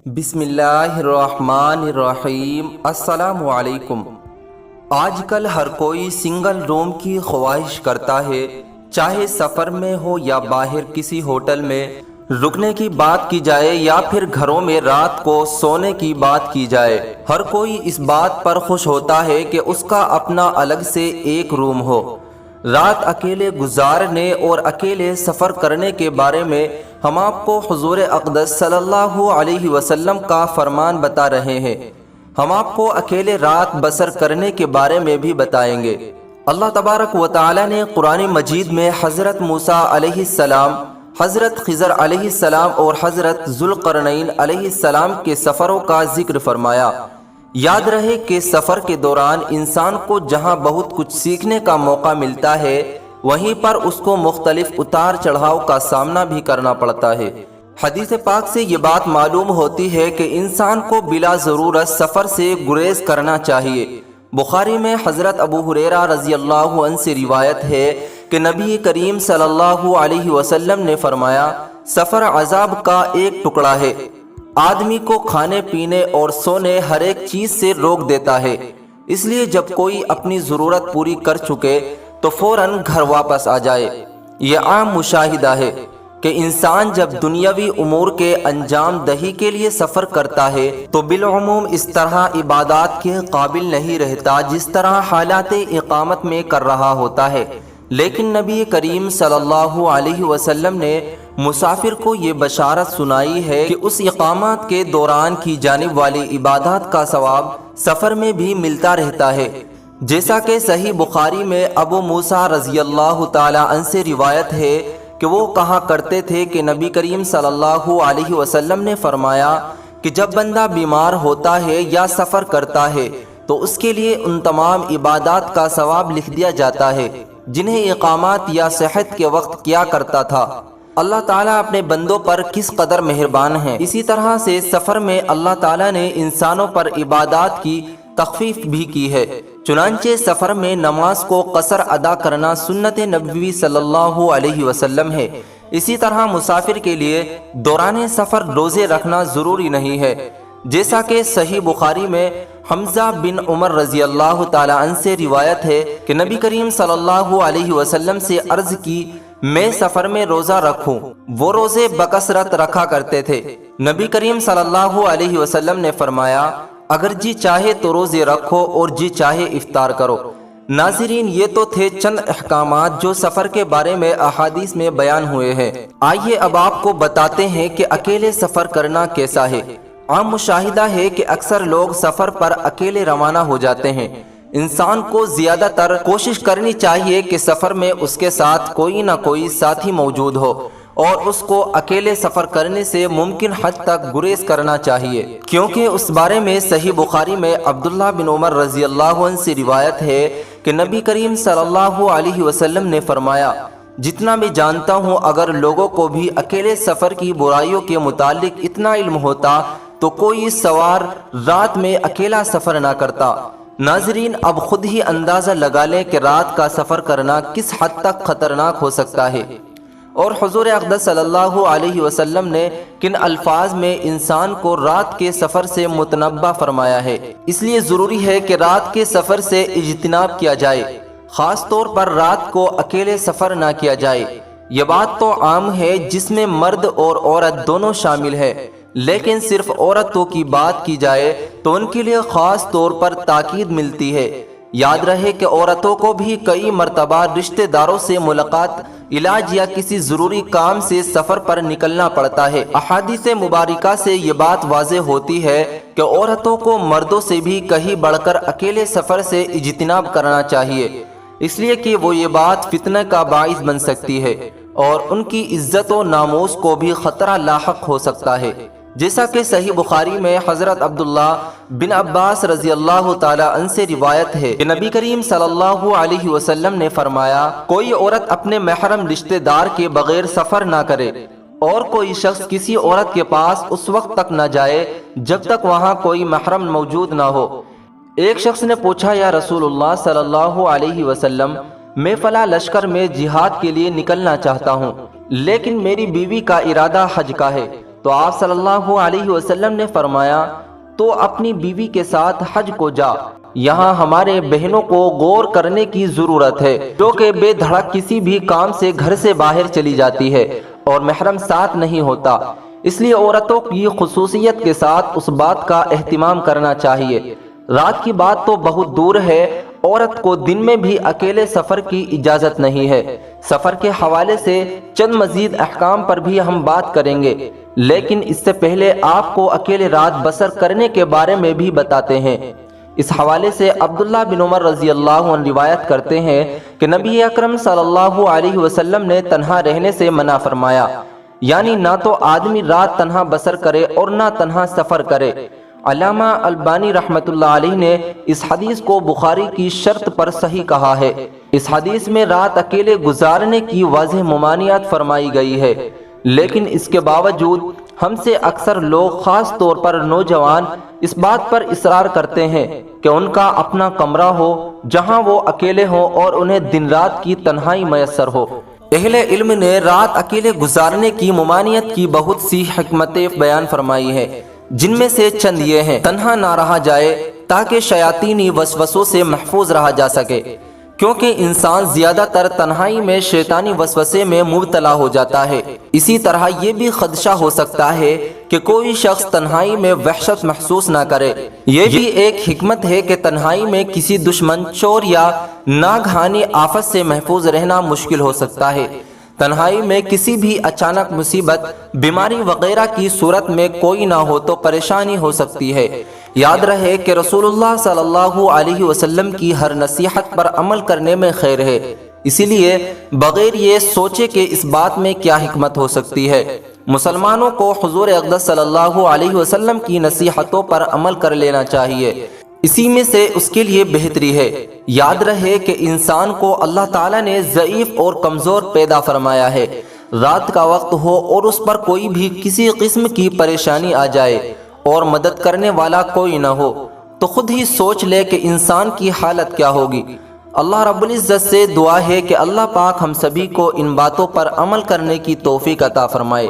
بسم اللہ الرحمن الرحیم۔ السلام علیکم۔ آج کل ہر کوئی سنگل روم کی خواہش کرتا ہے، چاہے سفر میں ہو یا باہر کسی ہوٹل میں رکنے کی بات کی جائے یا پھر گھروں میں رات کو سونے کی بات کی جائے۔ ہر کوئی اس بات پر خوش ہوتا ہے کہ اس کا اپنا الگ سے ایک روم ہو۔ رات اکیلے گزارنے اور اکیلے سفر کرنے کے بارے میں ہم آپ کو حضور اقدس صلی اللہ علیہ وسلم کا فرمان بتا رہے ہیں۔ ہم آپ کو اکیلے رات بسر کرنے کے بارے میں بھی بتائیں گے۔ اللہ تبارک و تعالی نے قرآن مجید میں حضرت موسیٰ علیہ السلام، حضرت خضر علیہ السلام اور حضرت ذوالقرنین علیہ السلام کے سفروں کا ذکر فرمایا۔ یاد رہے کہ سفر کے دوران انسان کو جہاں بہت کچھ سیکھنے کا موقع ملتا ہے، وہیں پر اس کو مختلف اتار چڑھاؤ کا سامنا بھی کرنا پڑتا ہے۔ حدیث پاک سے یہ بات معلوم ہوتی ہے کہ انسان کو بلا ضرورت سفر سے گریز کرنا چاہیے۔ بخاری میں حضرت ابو ہریرہ رضی اللہ عنہ سے روایت ہے کہ نبی کریم صلی اللہ علیہ وسلم نے فرمایا، سفر عذاب کا ایک ٹکڑا ہے، آدمی کو کھانے پینے اور سونے ہر ایک چیز سے روک دیتا ہے، اس لیے جب کوئی اپنی ضرورت پوری کر چکے تو فوراً گھر واپس آ جائے۔ یہ عام مشاہدہ ہے کہ انسان جب دنیاوی امور کے انجام دہی کے لیے سفر کرتا ہے تو بالعموم اس طرح عبادات کے قابل نہیں رہتا جس طرح حالات اقامت میں کر رہا ہوتا ہے۔ لیکن نبی کریم صلی اللہ علیہ وسلم نے مسافر کو یہ بشارت سنائی ہے کہ اس اقامت کے دوران کی جانب والی عبادات کا ثواب سفر میں بھی ملتا رہتا ہے، جیسا کہ صحیح بخاری میں ابو موسیٰ رضی اللہ تعالی عنہ سے روایت ہے کہ وہ کہا کرتے تھے کہ نبی کریم صلی اللہ علیہ وسلم نے فرمایا کہ جب بندہ بیمار ہوتا ہے یا سفر کرتا ہے تو اس کے لیے ان تمام عبادات کا ثواب لکھ دیا جاتا ہے جنہیں اقامات یا صحت کے وقت کیا کرتا تھا۔ اللہ تعالیٰ اپنے بندوں پر کس قدر مہربان ہیں۔ اسی طرح سے سفر میں اللہ تعالیٰ نے انسانوں پر عبادات کی تخفیف بھی کی ہے، چنانچہ سفر میں نماز کو قصر ادا کرنا سنت نبوی صلی اللہ علیہ وسلم ہے۔ اسی طرح مسافر کے لیے دوران سفر روزے رکھنا ضروری نہیں ہے، جیسا کہ صحیح بخاری میں حمزہ بن عمر رضی اللہ تعالی عنہ سے روایت ہے کہ نبی کریم صلی اللہ علیہ وسلم سے عرض کی، میں سفر میں روزہ رکھوں؟ وہ روزے بکثرت رکھا کرتے تھے۔ نبی کریم صلی اللہ علیہ وسلم نے فرمایا، اگر جی چاہے تو روزے رکھو اور جی چاہے افطار کرو۔ ناظرین، یہ تو تھے چند احکامات جو سفر کے بارے میں احادیث میں بیان ہوئے ہیں۔ آئیے اب آپ کو بتاتے ہیں کہ اکیلے سفر کرنا کیسا ہے۔ عام مشاہدہ ہے کہ اکثر لوگ سفر پر اکیلے روانہ ہو جاتے ہیں۔ انسان کو زیادہ تر کوشش کرنی چاہیے کہ سفر میں اس کے ساتھ کوئی نہ کوئی ساتھی موجود ہو اور اس کو اکیلے سفر کرنے سے ممکن حد تک گریز کرنا چاہیے، کیونکہ اس بارے میں صحیح بخاری میں عبداللہ بن عمر رضی اللہ عنہ سے روایت ہے کہ نبی کریم صلی اللہ علیہ وسلم نے فرمایا، جتنا میں جانتا ہوں اگر لوگوں کو بھی اکیلے سفر کی برائیوں کے متعلق اتنا علم ہوتا تو کوئی سوار رات میں اکیلا سفر نہ کرتا۔ ناظرین، اب خود ہی اندازہ لگا لیں کہ رات کا سفر کرنا کس حد تک خطرناک ہو سکتا ہے، اور حضور اقدس صلی اللہ علیہ وسلم نے کن الفاظ میں انسان کو رات کے سفر سے متنبہ فرمایا ہے۔ اس لیے ضروری ہے کہ رات کے سفر سے اجتناب کیا جائے، خاص طور پر رات کو اکیلے سفر نہ کیا جائے۔ یہ بات تو عام ہے جس میں مرد اور عورت دونوں شامل ہے، لیکن صرف عورتوں کی بات کی جائے تو ان کے لیے خاص طور پر تاکید ملتی ہے۔ یاد رہے کہ عورتوں کو بھی کئی مرتبہ رشتہ داروں سے ملاقات، علاج یا کسی ضروری کام سے سفر پر نکلنا پڑتا ہے۔ احادیث مبارکہ سے یہ بات واضح ہوتی ہے کہ عورتوں کو مردوں سے بھی کہیں بڑھ کر اکیلے سفر سے اجتناب کرنا چاہیے، اس لیے کہ وہ یہ بات فتنہ کا باعث بن سکتی ہے اور ان کی عزت و ناموس کو بھی خطرہ لاحق ہو سکتا ہے، جیسا کہ صحیح بخاری میں حضرت عبداللہ بن عباس رضی اللہ تعالی عنہ سے روایت ہے کہ نبی کریم صلی اللہ علیہ وسلم نے فرمایا، کوئی عورت اپنے محرم رشتہ دار کے بغیر سفر نہ کرے اور کوئی شخص کسی عورت کے پاس اس وقت تک نہ جائے جب تک وہاں کوئی محرم موجود نہ ہو۔ ایک شخص نے پوچھا، یا رسول اللہ صلی اللہ علیہ وسلم، میں فلاں لشکر میں جہاد کے لیے نکلنا چاہتا ہوں، لیکن میری بیوی کا ارادہ حج کا ہے، تو آپ صلی اللہ علیہ وسلم نے فرمایا تو اپنی بیوی کے ساتھ حج کو جا۔ یہاں ہمارے بہنوں کو غور کرنے کی ضرورت ہے جو کہ بے دھڑک کسی بھی کام سے گھر سے باہر چلی جاتی ہے اور محرم ساتھ نہیں ہوتا، اس لیے عورتوں کی خصوصیت کے ساتھ اس بات کا اہتمام کرنا چاہیے۔ رات کی بات تو بہت دور ہے، عورت کو دن میں بھی اکیلے سفر کی اجازت نہیں ہے۔ سفر کے حوالے سے چند مزید احکام پر بھی ہم بات کریں گے، لیکن اس سے پہلے آپ کو اکیلے رات بسر کرنے کے بارے میں بھی بتاتے ہیں۔ اس حوالے سے عبداللہ بن عمر رضی اللہ عنہ روایت کرتے ہیں کہ نبی اکرم صلی اللہ علیہ وسلم نے تنہا رہنے سے منع فرمایا، یعنی نہ تو آدمی رات تنہا بسر کرے اور نہ تنہا سفر کرے۔ علامہ البانی رحمۃ اللہ علیہ نے اس حدیث کو بخاری کی شرط پر صحیح کہا ہے۔ اس حدیث میں رات اکیلے گزارنے کی واضح ممانعت فرمائی گئی ہے، لیکن اس کے باوجود ہم سے اکثر لوگ خاص طور پر نوجوان اس بات پر اصرار کرتے ہیں کہ ان کا اپنا کمرہ ہو جہاں وہ اکیلے ہوں اور انہیں دن رات کی تنہائی میسر ہو۔ اہل علم نے رات اکیلے گزارنے کی ممانعت کی بہت سی حکمتیں بیان فرمائی ہیں، جن میں سے چند یہ ہیں: تنہا نہ رہا جائے تاکہ شیاطینی وسوسوں سے محفوظ رہا جا سکے، کیونکہ انسان زیادہ تر تنہائی میں شیطانی وسوسے میں مبتلا ہو جاتا ہے۔ اسی طرح یہ بھی خدشہ ہو سکتا ہے کہ کوئی شخص تنہائی میں وحشت محسوس نہ کرے۔ یہ بھی ایک حکمت ہے کہ تنہائی میں کسی دشمن، چور یا ناگہانی آفت سے محفوظ رہنا مشکل ہو سکتا ہے۔ تنہائی میں کسی بھی اچانک مصیبت، بیماری وغیرہ کی صورت میں کوئی نہ ہو تو پریشانی ہو سکتی ہے۔ یاد رہے کہ رسول اللہ صلی اللہ علیہ وسلم کی ہر نصیحت پر عمل کرنے میں خیر ہے، اسی لیے بغیر یہ سوچے کہ اس بات میں کیا حکمت ہو سکتی ہے، مسلمانوں کو حضور اقدس صلی اللہ علیہ وسلم کی نصیحتوں پر عمل کر لینا چاہیے، اسی میں سے اس کے لیے بہتری ہے۔ یاد رہے کہ انسان کو اللہ تعالیٰ نے ضعیف اور کمزور پیدا فرمایا ہے۔ رات کا وقت ہو اور اس پر کوئی بھی کسی قسم کی پریشانی آ جائے اور مدد کرنے والا کوئی نہ ہو تو خود ہی سوچ لے کہ انسان کی حالت کیا ہوگی۔ اللہ رب العزت سے دعا ہے کہ اللہ پاک ہم سبھی کو ان باتوں پر عمل کرنے کی توفیق عطا فرمائے۔